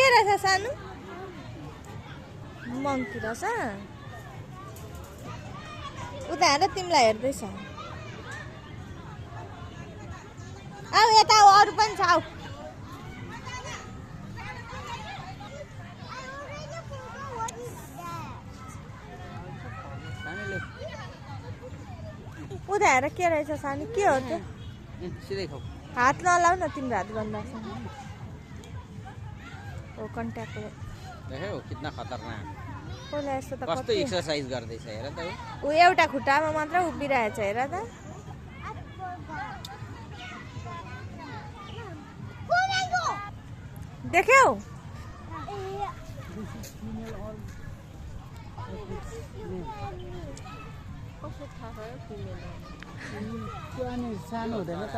के रहेछ सानो मङ्की रहेछ उता हेर तिमीलाई हेर्दैछ आऊ यता अरू पनि छ आऊ उता हेर के रहेछ सानो के हो त्यो हात नलाउ न तिम्रो हात गन्दा छ ओ कन्ट्याक्ट देख्यौ कितना खतरनाक कोला यस्तो त कस्तो एक्सरसाइज गर्दैछ हेर त ऊ एउटा खुट्टामा मात्र उभिरहेछ हेर त देख्यौ त्यो अनि सानो हुँदैन त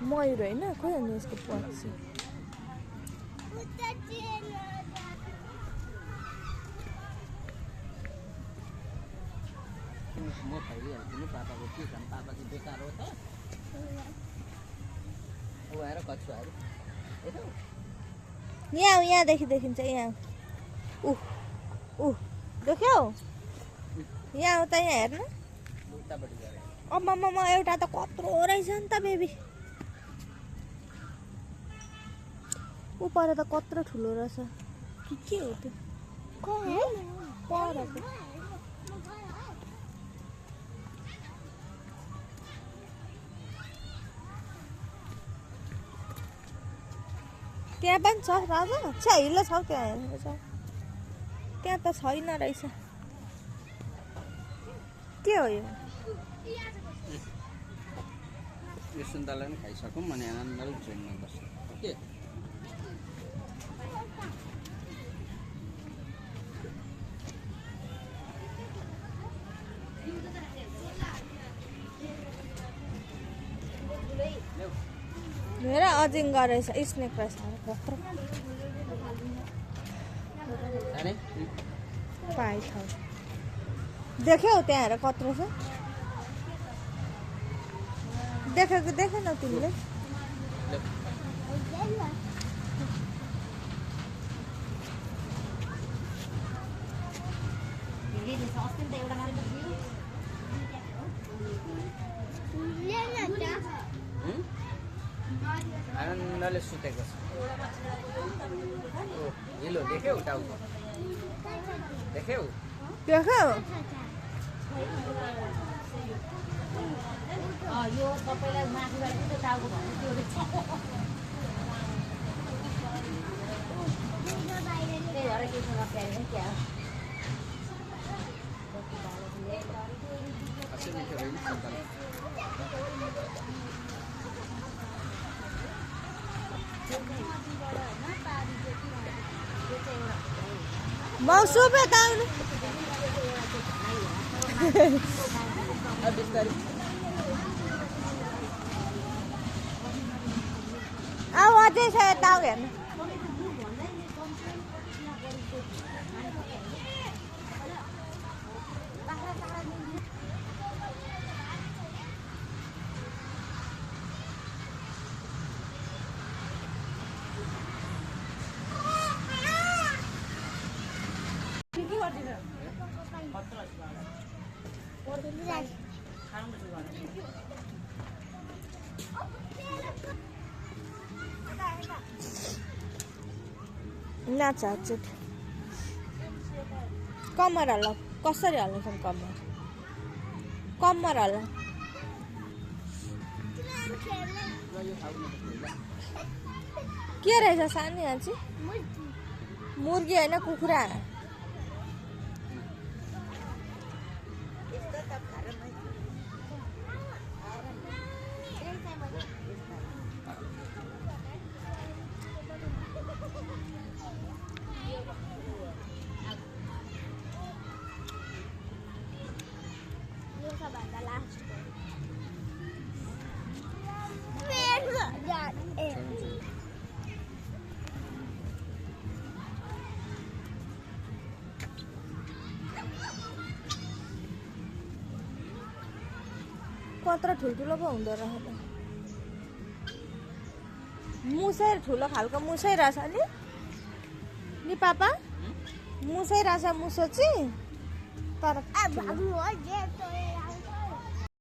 मयूर होइन खोइ अनि यसको पक्षी म खाइहाल्छु नि पापाको के काम पापा चाहिँ बेकार हो त ऊ आएर कछुवाहरू यहाँदेखि देखिन्छ यहाँ देख्यौ यहाँ उता यहाँ हेर्नु अम्मा एउटा त कत्रो रहेछ नि त बेबी ऊ पर त कत्रो ठुलो रहेछ के हो त्यो परको त्यहाँ पनि छ राजा छ्या हिलो छ त्यहाँ हेर्नु त्यहाँ त छैन रहेछ के हो यो सुन्तला पनि खाइसकौँ अनि आनन्दले ट्रेनमा बस्छ ओके हेर अजिङ्गर रहेछ स्नेक रहेछ कत्रो पाइथाउ देख्यौ त्यहाँ हेर कत्रो छ देखेन तिमीले आनन्दले सुतेको छ हिलो देख्यौ टाउको देख्यौ यो सबैलाई माथिबाट चाहिँ टाउको भन्नु त्यो रहेछ त्यही भएर केही नप्याएर क्या मौसु पे ताउनु अब अझै छ ताउ हेर्नु नाच कम्मर हल्ल कसरी हल्लाउँछन् कम्मर हल्ल के रहेछ सानो यहाँ चाहिँ मुर्गी होइन कुखुरा कत्रो ठुल्ठुलो पो हुँदो रहेछ मुसै ठुलो खालको मुसै रहेछ नि पापा मुसै रहेछ मुसो चाहिँ तर